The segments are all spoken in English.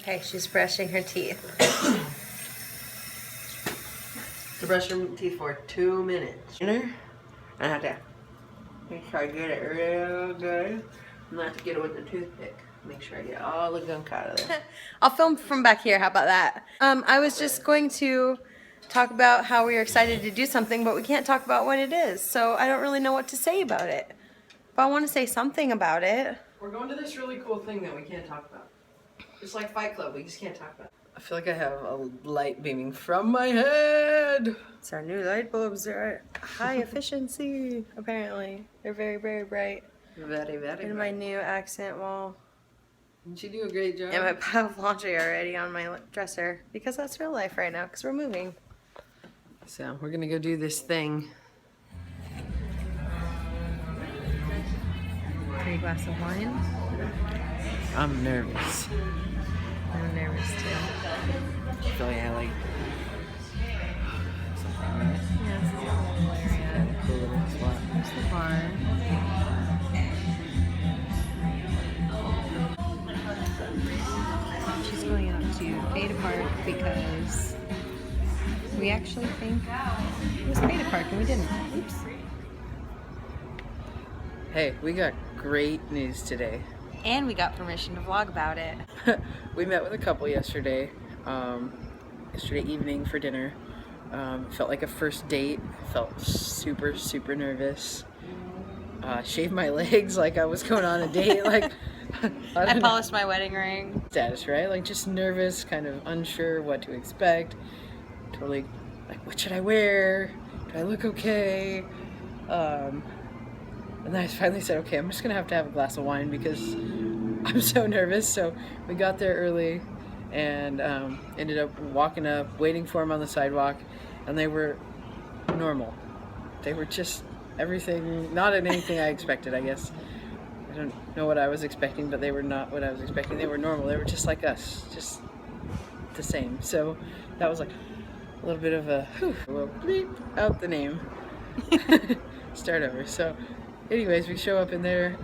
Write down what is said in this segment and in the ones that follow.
Okay, she's brushing her teeth. To brush your teeth for 2 minutes. I have to make sure I get it real good. I'm gonna have to get it with the toothpick. Make sure I get all the gunk out of there. I'll film from back here. How about that? I was just going to talk about how we are excited to do something, but we can't talk about what it is. So I don't really know what to say about it. But I want to say something about it. We're going to this really cool thing that we can't talk about. It's like Fight Club. We just can't talk about it. I feel like I have a light beaming from my head. It's our new light bulbs. They're high efficiency, apparently. They're very, very bright. Very, very And my new accent wall. Didn't you do a great job? And my pile of laundry already on my dresser. Because that's real life right now, because we're moving. So, we're gonna go do this thing. Free glass of wine. I'm nervous. I'm nervous too. I feel like I like something, right? Yeah, this is a whole area. Cool little spot. There's the bar. She's going out to Beta Park because we actually think it was Beta Park and we didn't. Oops. Hey, we got great news today. And we got permission to vlog about it. We met with a couple yesterday, yesterday evening for dinner. Felt like a first date. Felt super, super nervous. Shaved my legs like I was going on a date. Like I polished my wedding ring. Status, right? Like just nervous, kind of unsure what to expect. Totally like, what should I wear? Do I look okay? And then I finally said, okay, I'm just gonna have to have a glass of wine because I'm so nervous. So we got there early and ended up walking up, waiting for him on the sidewalk, and they were normal. They were just everything, not anything I expected, I guess. I don't know what I was expecting, but they were not what I was expecting. They were normal. They were just like us, just the same. So that was like a little bit of a whew, we'll bleep out the name. Start over. So anyways, we show up in there,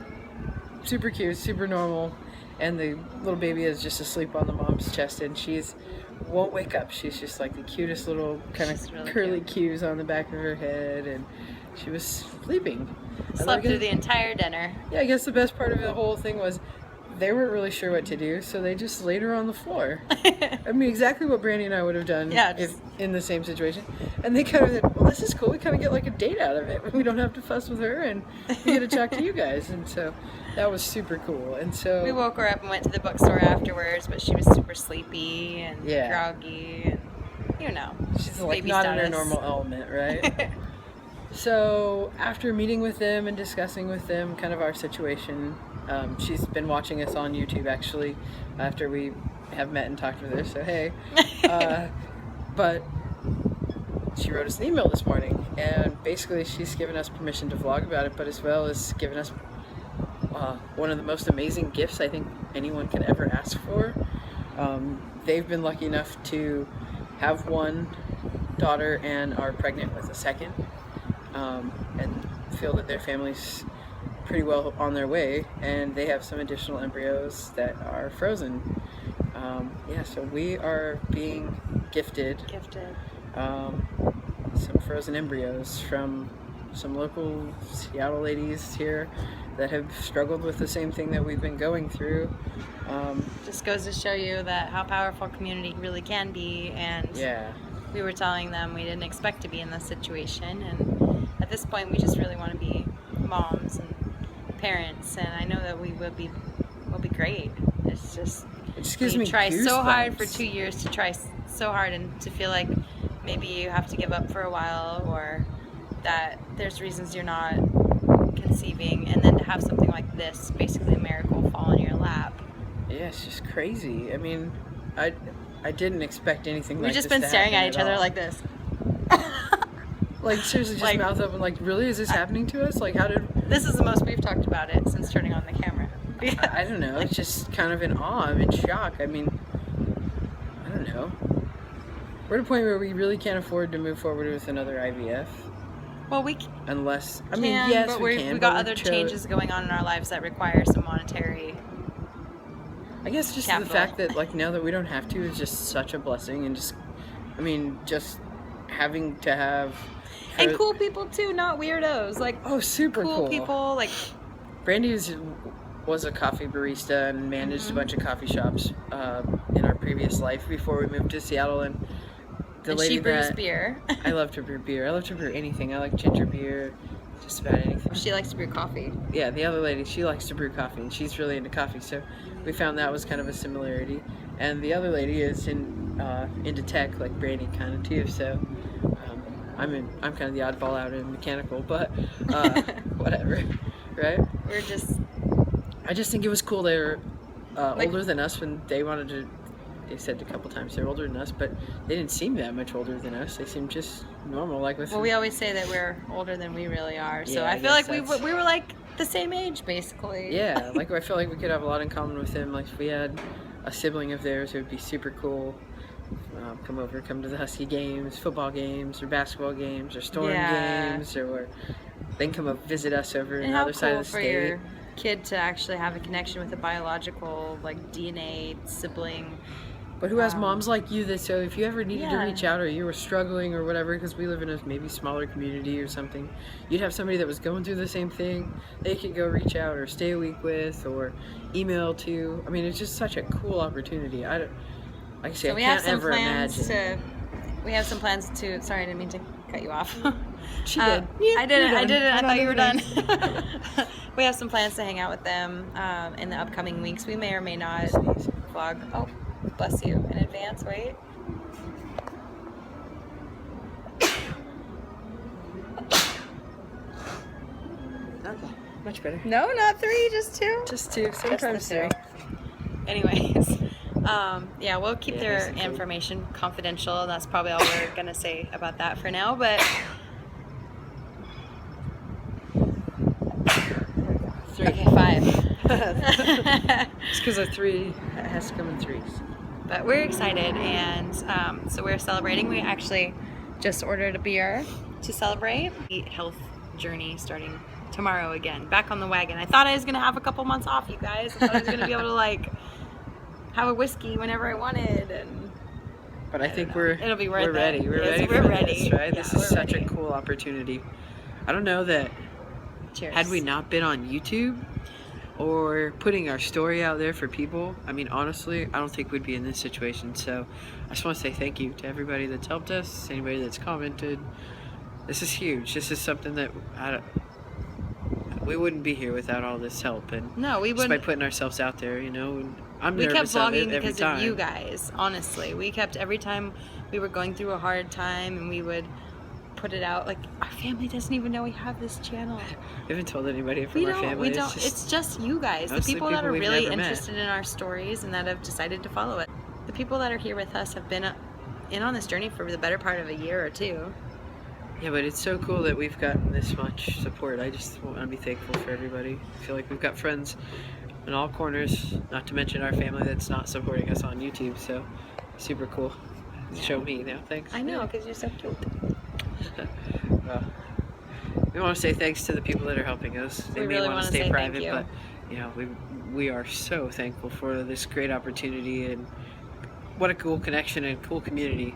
super cute, super normal, and the little baby is just asleep on the mom's chest, and she's won't wake up. She's just like the cutest little kind of really curly cues on the back of her head, and she was sleeping. Slept through the entire dinner. Yeah, I guess the best part of the whole thing was they weren't really sure what to do, so they just laid her on the floor. I mean, exactly what Brandy and I would have done if in the same situation. And they kind of said, well, this is cool. We kind of get like a date out of it. We don't have to fuss with her, and we get to talk to you guys. And so that was super cool. And so we woke her up and went to the bookstore afterwards, but she was super sleepy and groggy. And, you know, she's like not in her normal element, right? So after meeting with them and discussing with them kind of our situation, she's been watching us on YouTube actually after we have met and talked with her, so hey. But she wrote us an email this morning, and basically she's given us permission to vlog about it, but as well as given us one of the most amazing gifts I think anyone could ever ask for. They've been lucky enough to have one daughter and are pregnant with a second, and feel that their family's pretty well on their way, and they have some additional embryos that are frozen. So we are being gifted some frozen embryos from some local Seattle ladies here that have struggled with the same thing that we've been going through. Just goes to show you that how powerful community really can be, and we were telling them we didn't expect to be in this situation, and at this point we just really want to be moms and parents, and I know that we will be great. It's just gives me try goosebumps. So hard for 2 years to try so hard and to feel like maybe you have to give up for a while, or that there's reasons you're not conceiving, and then to have something like this, basically a miracle, fall in your lap. Yeah, it's just crazy. I mean, I didn't expect anything like this. We've just been staring at each other like this. Like seriously, just mouth open, like, really, is this happening to us? Like, how did... This is the most we've talked about it since turning on the camera. I don't know, it's just kind of in awe, I'm in shock. I mean, I don't know. We're at a point where we really can't afford to move forward with another IVF. Well, we unless, I mean, yes, but we can. We got other changes going on in our lives that require some monetary I guess just the fact that like now that we don't have to is just such a blessing, and just, I mean, just having to have and cool people too, not weirdos. Like super cool people. Like Brandy was a coffee barista and managed a bunch of coffee shops in our previous life before we moved to Seattle, and lady she brews beer. I love to brew beer. I love to brew anything. I like ginger beer, just about anything. She likes to brew coffee. Yeah, the other lady, she likes to brew coffee, and she's really into coffee, so we found that was kind of a similarity. And the other lady is into tech, like Brandy, kind of too. So I'm kind of the oddball out in mechanical, but whatever, right? I just think it was cool. They were older than us when they wanted to. They said a couple times they're older than us, but they didn't seem that much older than us. They seemed just normal, like with. Well, we always say that we're older than we really are, so I feel like we were like the same age, basically. Yeah, like I feel like we could have a lot in common with them. Like if we had a sibling of theirs, it would be super cool. Come to the Husky games, football games, or basketball games, or Storm games, or they can come up visit us over on the other side of the state. For your kid to actually have a connection with a biological, like DNA sibling. But who has moms like you that, so if you ever needed to reach out or you were struggling or whatever, because we live in a maybe smaller community or something, you'd have somebody that was going through the same thing, they could go reach out or stay a week with or email to. I mean, it's just such a cool opportunity. Like I say, so I can't ever imagine. We have some plans to, sorry, I didn't mean to cut you off. She did. I didn't. I thought you were done. We have some plans to hang out with them in the upcoming weeks. We may or may not vlog. Oh, bless you in advance. Wait. Okay, much better. No, not 3, just 2. Just 2. Sometimes 3. Anyways. Yeah, we'll keep their information confidential. That's probably all we're gonna say about that for now. But 3. Okay, 5. It's because of 3. It has to come in 3s. But we're excited, and so we're celebrating. We actually just ordered a beer to celebrate. The health journey starting tomorrow again. Back on the wagon. I thought I was gonna have a couple months off, you guys. I thought I was gonna be able to like have a whiskey whenever I wanted, but I think it'll be worth it. We're ready. We're ready for this, right? Yeah, this is such a cool opportunity. I don't know that. Cheers. Had we not been on YouTube or putting our story out there for people, I mean, honestly, I don't think we'd be in this situation. So I just want to say thank you to everybody that's helped us, anybody that's commented. This is huge. This is something that we wouldn't be here without all this help, and no, we wouldn't. Just by putting ourselves out there, you know. We kept vlogging because of you guys, honestly. We kept, every time we were going through a hard time and we would put it out, like, our family doesn't even know we have this channel. We haven't told anybody from our family. We don't. It's just you guys, the people that are really interested in our stories and that have decided to follow it. The people that are here with us have been in on this journey for the better part of a year or 2. Yeah, but it's so cool that we've gotten this much support. I just want to be thankful for everybody. I feel like we've got friends in all corners, not to mention our family that's not supporting us on YouTube, so super cool. Show me now, thanks. I know, because you're so cute. Well, we want to say thanks to the people that are helping us. They may want to stay private, but you know, we are so thankful for this great opportunity, and what a cool connection and cool community.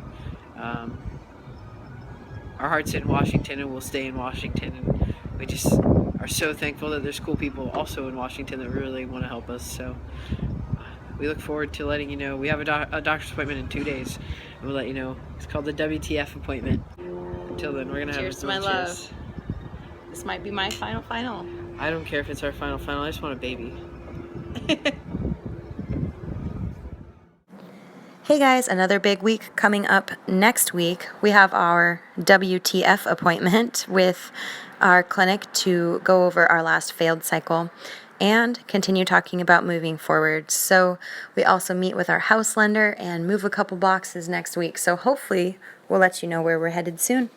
Our heart's in Washington and we'll stay in Washington, and we just are so thankful that there's cool people also in Washington that really want to help us. So we look forward to letting you know. We have a doctor's appointment in 2 days, and we'll let you know. It's called the WTF appointment. Until then, we're gonna have cheers to my love. This might be my final. I don't care if it's our final. I just want a baby. Hey guys, another big week coming up next week. We have our WTF appointment with our clinic to go over our last failed cycle and continue talking about moving forward. So we also meet with our house lender and move a couple boxes next week. So hopefully we'll let you know where we're headed soon.